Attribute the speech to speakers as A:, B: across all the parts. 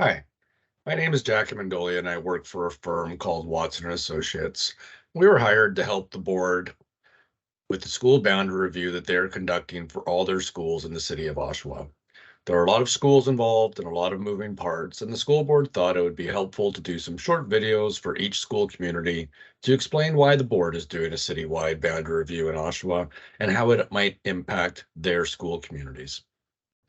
A: Hi, my name is Jackie Mendolia and I work for a firm called Watson and Associates. We were hired to help the board with the school boundary review that they're conducting for all their schools in the city of Oshawa. There are a lot of schools involved and a lot of moving parts, and the school board thought it would be helpful to do some short videos for each school community to explain why the board is doing a citywide boundary review in Oshawa and how it might impact their school communities.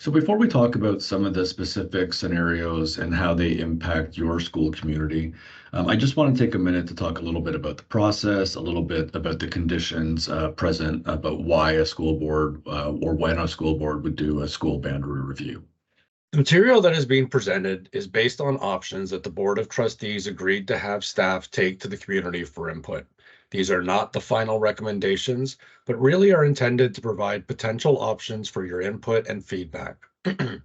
B: So before we talk about some of the specific scenarios and how they impact your school community, I just want to take a minute to talk a little bit about the process, a little bit about the conditions present, about why a school board or when a school board would do a school boundary review.
A: The material that is being presented is based on options that the Board of Trustees agreed to have staff take to the community for input. These are not the final recommendations, but really are intended to provide potential options for your input and feedback. The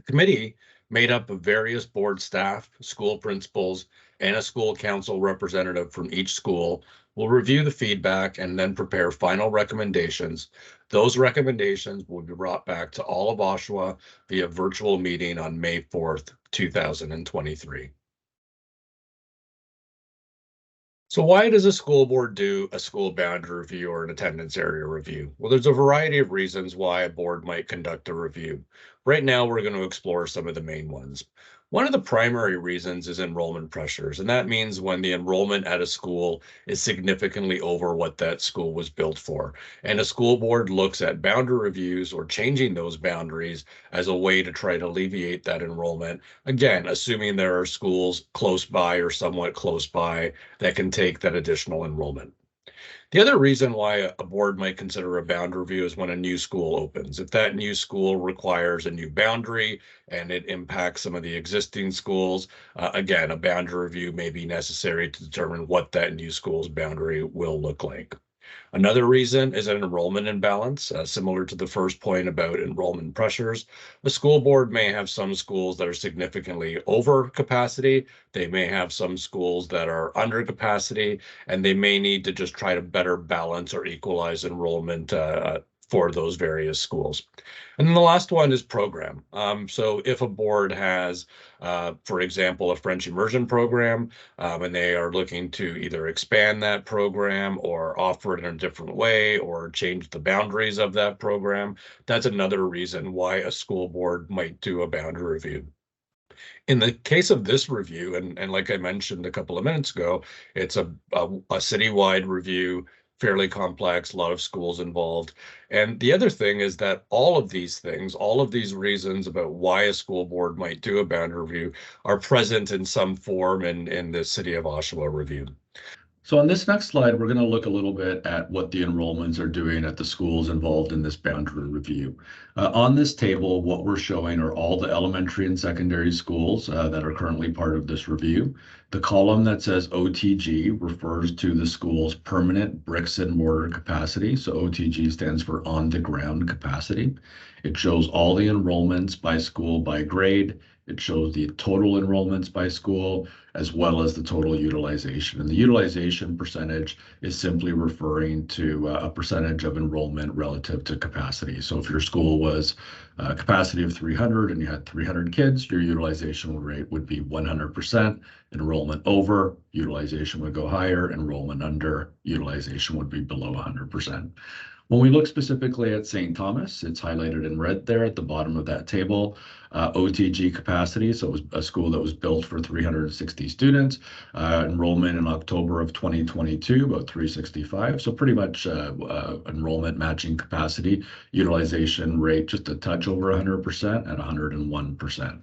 A: committee, made up of various board staff, school principals, and a school council representative from each school, will review the feedback and then prepare final recommendations. Those recommendations will be brought back to all of Oshawa via virtual meeting on May 4th, 2023. So why does a school board do a school boundary review or an attendance area review? Well, there's a variety of reasons why a board might conduct a review. Right now, we're going to explore some of the main ones. One of the primary reasons is enrollment pressures, and that means when the enrollment at a school is significantly over what that school was built for. And a school board looks at boundary reviews or changing those boundaries as a way to try to alleviate that enrollment. Again, assuming there are schools close by or somewhat close by that can take that additional enrollment. The other reason why a board might consider a boundary review is when a new school opens. If that new school requires a new boundary and it impacts some of the existing schools, again, a boundary review may be necessary to determine what that new school's boundary will look like. Another reason is an enrollment imbalance, similar to the first point about enrollment pressures. The school board may have some schools that are significantly over capacity. They may have some schools that are under capacity, and they may need to just try to better balance or equalize enrollment for those various schools. And then the last one is program. So if a board has, for example, a French immersion program, and they are looking to either expand that program or offer it in a different way or change the boundaries of that program, that's another reason why a school board might do a boundary review. In the case of this review, and like I mentioned a couple of minutes ago, it's a citywide review, fairly complex, a lot of schools involved. And the other thing is that all of these things, all of these reasons about why a school board might do a boundary review are present in some form in the City of Oshawa review.
B: So on this next slide, we're going to look a little bit at what the enrollments are doing at the schools involved in this boundary review. On this table, what we're showing are all the elementary and secondary schools that are currently part of this review. The column that says OTG refers to the school's permanent bricks and mortar capacity. So OTG stands for on the ground capacity. It shows all the enrollments by school by grade. It shows the total enrollments by school, as well as the total utilization. And the utilization percentage is simply referring to a percentage of enrollment relative to capacity. So if your school was a capacity of 300 and you had 300 kids, your utilization rate would be 100%. Enrollment over, utilization would go higher. Enrollment under, utilization would be below 100%. When we look specifically at St. Thomas, it's highlighted in red there at the bottom of that table. OTG capacity, so it was a school that was built for 360 students. Enrollment in October of 2022, about 365. So pretty much enrollment matching capacity. Utilization rate just a touch over 100% at 101%.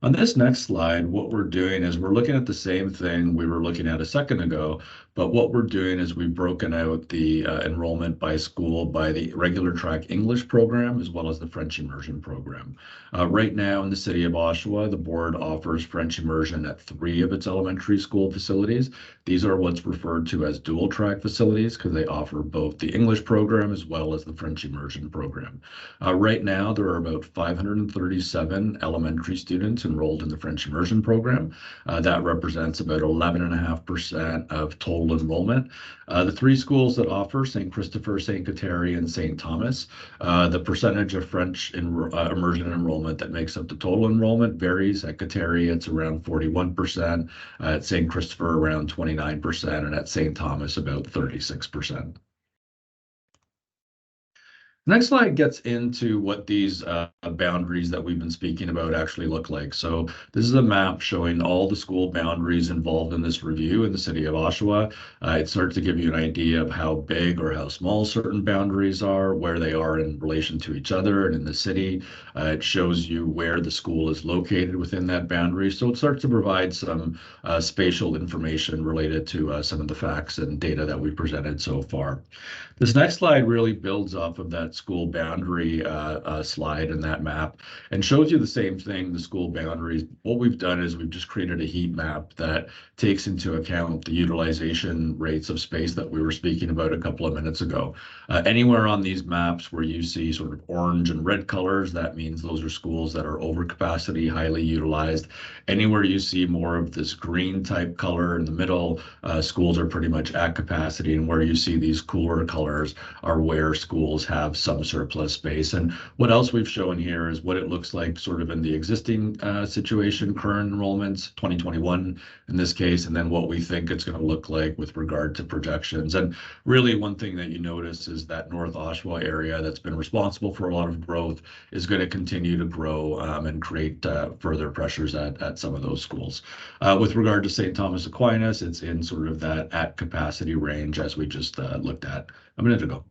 B: On this next slide, what we're doing is we're looking at the same thing we were looking at a second ago, but what we're doing is we've broken out the enrollment by school by the regular track English program as well as the French immersion program. Right now in the city of Oshawa, the board offers French immersion at 3 of its elementary school facilities. These are what's referred to as dual track facilities because they offer both the English program as well as the French immersion program. Right now, there are about 537 elementary students enrolled enrolled in the French immersion program. That represents about 11.5% of total enrollment. The three schools that offer, St. Christopher, St. Kateri, and St. Thomas, the percentage of French immersion enrollment that makes up the total enrollment varies. At Kateri, it's around 41%, at St. Christopher, around 29%, and at St. Thomas, about 36%. Next slide gets into what these boundaries that we've been speaking about actually look like. So this is a map showing all the school boundaries involved in this review in the city of Oshawa. It starts to give you an idea of how big or how small certain boundaries are, where they are in relation to each other and in the city. It shows you where the school is located within that boundary. So it starts to provide some spatial information related to some of the facts and data that we've presented so far. This next slide really builds off of that school boundary slide in that map and shows you the same thing, the school boundaries. What we've done is we've just created a heat map that takes into account the utilization rates of space that we were speaking about a couple of minutes ago. Anywhere on these maps where you see sort of orange and red colors, that means those are schools that are over capacity, highly utilized. Anywhere you see more of this green type color in the middle, schools are pretty much at capacity, and where you see these cooler colors are where schools have some surplus space. And what else we've shown here is what it looks like sort of in the existing situation, current enrollments, 2021 in this case, and then what we think it's going to look like with regard to projections. And really one thing that you notice is that North Oshawa area that's been responsible for a lot of growth is going to continue to grow and create further pressures at some of those schools. With regard to St. Thomas Aquinas, it's in sort of that at capacity range as we just looked at a minute ago.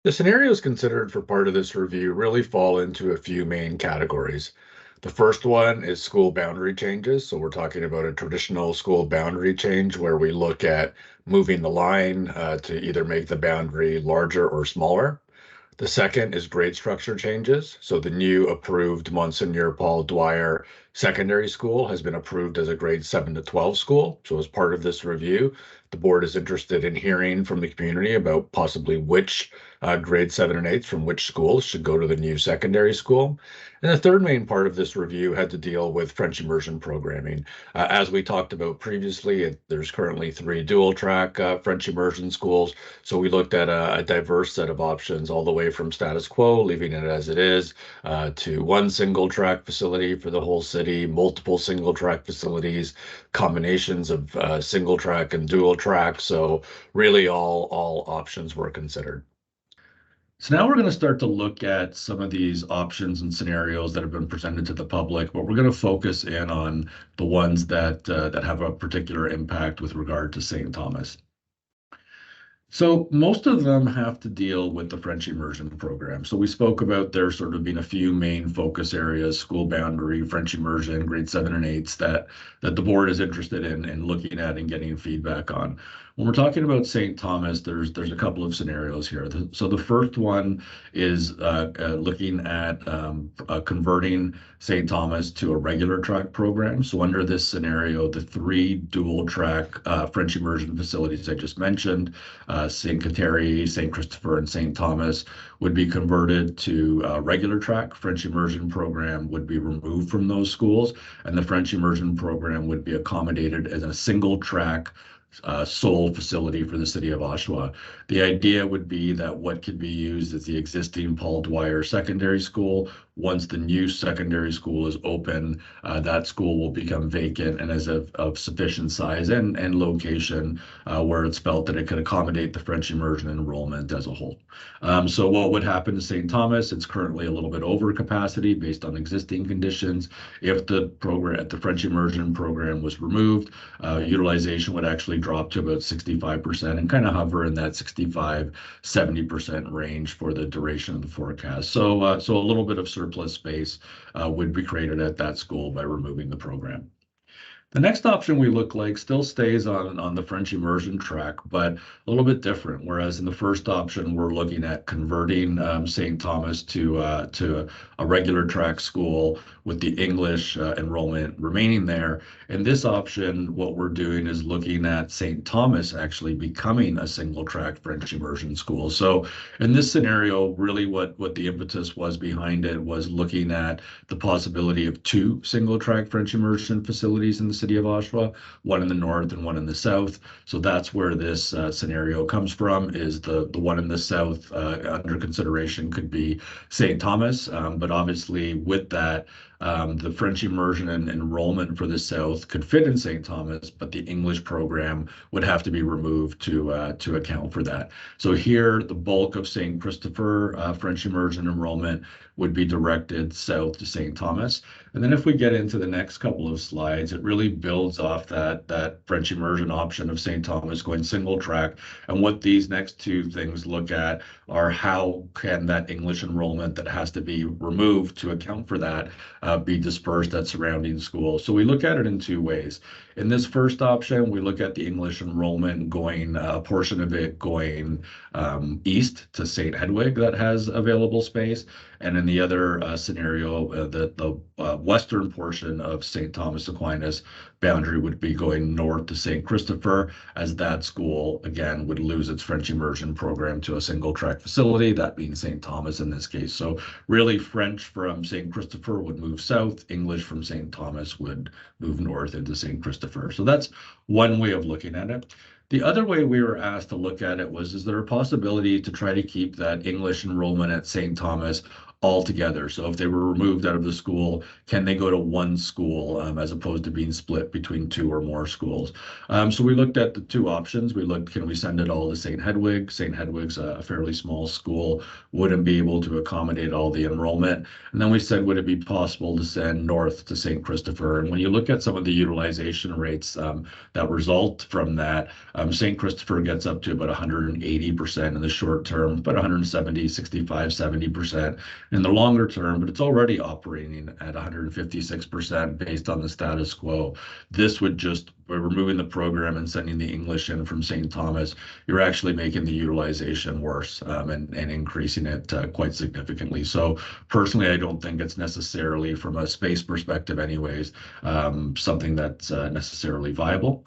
A: The scenarios considered for part of this review really fall into a few main categories. The first one is school boundary changes. So we're talking about a traditional school boundary change where we look at moving the line to either make the boundary larger or smaller. The second is grade structure changes. So the new approved Msgr Paul Dwyer Secondary School has been approved as a grade 7 to 12 school. So as part of this review, the board is interested in hearing from the community about possibly which grade 7 and 8 from which schools should go to the new secondary school. And the third main part of this review had to deal with French immersion programming. As we talked about previously, there's currently 3 dual-track French immersion schools. So we looked at a diverse set of options all the way from status quo, leaving it as it is, to one single-track facility for the whole city, multiple single-track facilities, combinations of single-track and dual-track. So really all options were considered.
B: So now we're going to start to look at some of these options and scenarios that have been presented to the public, but we're going to focus in on the ones that have a particular impact with regard to St. Thomas. So most of them have to deal with the French immersion program. So we spoke about there sort of being a few main focus areas: school boundary, French immersion, grade 7 and 8s that the board is interested in looking at and getting feedback on. When we're talking about St. Thomas, there's a couple of scenarios here. So the first one is looking at converting St. Thomas to a regular track program. So under this scenario, the 3 dual track French immersion facilities I just mentioned, St. Kateri, St. Christopher, and St. Thomas, would be converted to a regular track. French immersion program would be removed from those schools, and the French immersion program would be accommodated as a single track sole facility for the city of Oshawa. The idea would be that what could be used is the existing Paul Dwyer Secondary School. Once the new secondary school is open, that school will become vacant and is of sufficient size and location where it's felt that it could accommodate the French immersion enrollment as a whole. So what would happen to St. Thomas? It's currently a little bit over capacity based on existing conditions. If the French immersion program was removed, utilization would actually drop to about 65% and kind of hover in that 65-70% range for the duration of the forecast. So a little bit of surplus space would be created at that school by removing the program. The next option we look like still stays on the French immersion track, but a little bit different. Whereas in the first option, we're looking at converting St. Thomas to a regular track school with the English enrollment remaining there. In this option, what we're doing is looking at St. Thomas actually becoming a single-track French immersion school. So in this scenario, really what the impetus was behind it was looking at the possibility of two single-track French immersion facilities in the city of Oshawa, one in the north and one in the south. So that's where this scenario comes from, is the one in the south under consideration could be St. Thomas. But obviously with that, the French immersion and enrollment for the South could fit in St. Thomas, but the English program would have to be removed to account for that. So here, the bulk of St. Christopher French immersion enrollment would be directed south to St. Thomas. And then if we get into the next couple of slides, it really builds off that French immersion option of St. Thomas going single track. And what these next two things look at are how can that English enrollment that has to be removed to account for that be dispersed at surrounding schools. So we look at it in two ways. In this first option, we look at the English enrollment going, a portion of it going east to St. Hedwig that has available space. And in the other scenario, the western portion of St. Thomas Aquinas boundary would be going north to St. Christopher, as that school, again, would lose its French immersion program to a single track facility, that being St. Thomas in this case. So really French from St. Christopher would move south, English from St. Thomas would move north into St. Christopher. So that's one way of looking at it. The other way we were asked to look at it was, is there a possibility to try to keep that English enrollment at St. Thomas altogether? So if they were removed out of the school, can they go to one school as opposed to being split between two or more schools? So we looked at the two options. We looked, can we send it all to St. Hedwig? St. Hedwig's a fairly small school, wouldn't be able to accommodate all the enrollment. And then we said, would it be possible to send north to St. Christopher? And when you look at some of the utilization rates that result from that, St. Christopher gets up to about 180% in the short term, about 170, 65, 70% in the longer term, but it's already operating at 156% based on the status quo. This would just, by removing the program and sending the English in from St. Thomas, you're actually making the utilization worse and increasing it quite significantly. So personally, I don't think it's necessarily, from a space perspective anyways, something that's necessarily viable.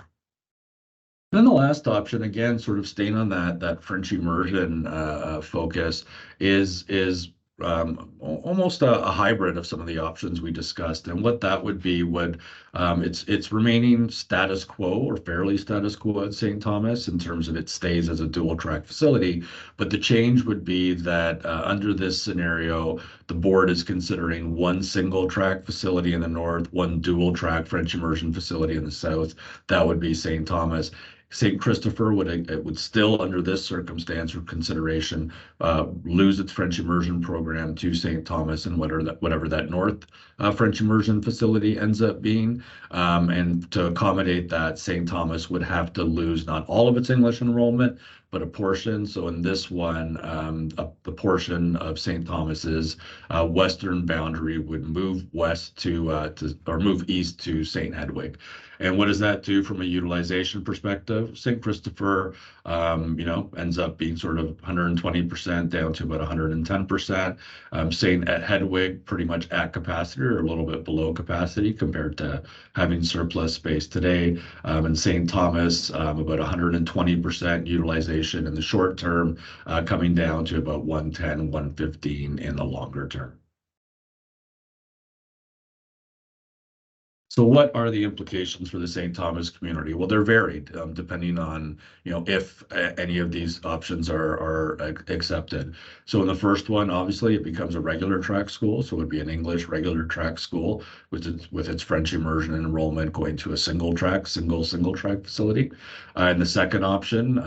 B: Then the last option, again, sort of staying on that French immersion focus, is almost a hybrid of some of the options we discussed. And what that would be it's remaining status quo or fairly status quo at St. Thomas in terms of it stays as a dual track facility. But the change would be that under this scenario, the board is considering one single track facility in the north, one dual track French immersion facility in the south. That would be St. Thomas. St. Christopher would still, under this circumstance or consideration, lose its French immersion program to St. Thomas and whatever that North French immersion facility ends up being. And to accommodate that, St. Thomas would have to lose not all of its English enrollment, but a portion. So in this one, the portion of St. Thomas's western boundary would move west or move east to St. Hedwig. And what does that do from a utilization perspective? St. Christopher, ends up being sort of 120% down to about 110%. St. Hedwig pretty much at capacity or a little bit below capacity compared to having surplus space today. And St. Thomas, about 120% utilization in the short term, coming down to about 110, 115 in the longer term. So what are the implications for the St. Thomas community? Well, they're varied depending on, if any of these options are accepted. So in the first one, obviously, it becomes a regular track school. So it would be an English regular track school with its French immersion and enrollment going to a single track facility. And the second option,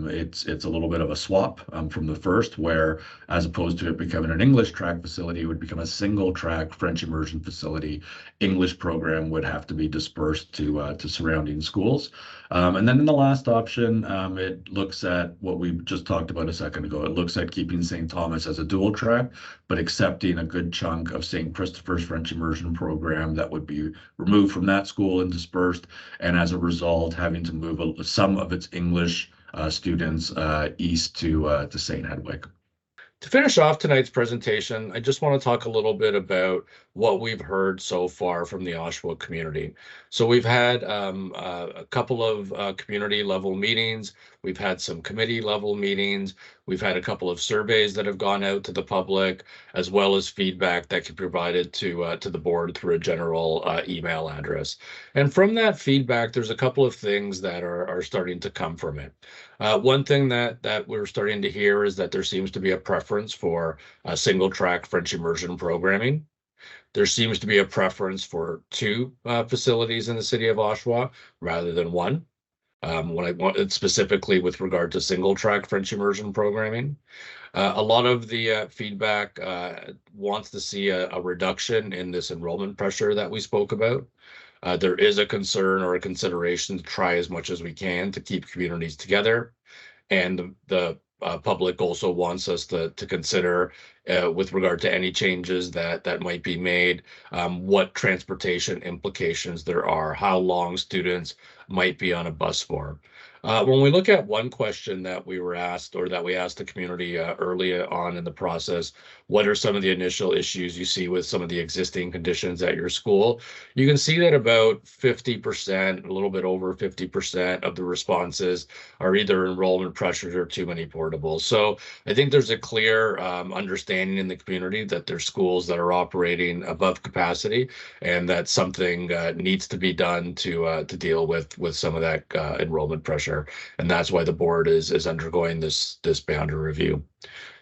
B: it's a little bit of a swap from the first, where as opposed to it becoming an English track facility, it would become a single track French immersion facility. English program would have to be dispersed to surrounding schools. And then in the last option, it looks at what we just talked about a second ago. It looks at keeping St. Thomas as a dual track, but accepting a good chunk of St. Christopher's French Immersion program that would be removed from that school and dispersed, and as a result, having to move some of its English students east to St. Hedwig.
A: To finish off tonight's presentation, I just want to talk a little bit about what we've heard so far from the Oshawa community. So we've had a couple of community level meetings. We've had some committee level meetings. We've had a couple of surveys that have gone out to the public, as well as feedback that can be provided to the board through a general email address. And from that feedback, there's a couple of things that are starting to come from it. One thing that we're starting to hear is that there seems to be a preference for single-track French immersion programming. There seems to be a preference for two facilities in the city of Oshawa rather than one. When I want specifically with regard to single-track French immersion programming, a lot of the feedback wants to see a reduction in this enrollment pressure that we spoke about. There is a concern or a consideration to try as much as we can to keep communities together. And the public also wants us to consider, with regard to any changes that might be made, what transportation implications there are, how long students might be on a bus for. When we look at one question that we were asked, or that we asked the community early on in the process, what are some of the initial issues you see with some of the existing conditions at your school? You can see that about 50%, a little bit over 50% of the responses are either enrollment pressures or too many portables. So I think there's a clear understanding in the community that there's schools that are operating above capacity, and that something needs to be done to deal with some of that enrollment pressure. And that's why the board is undergoing this boundary review.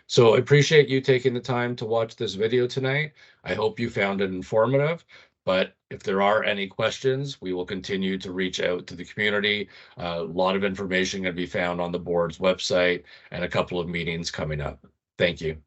A: So I appreciate you taking the time to watch this video tonight. I hope you found it informative, but if there are any questions, we will continue to reach out to the community. A lot of information can be found on the board's website and a couple of meetings coming up. Thank you.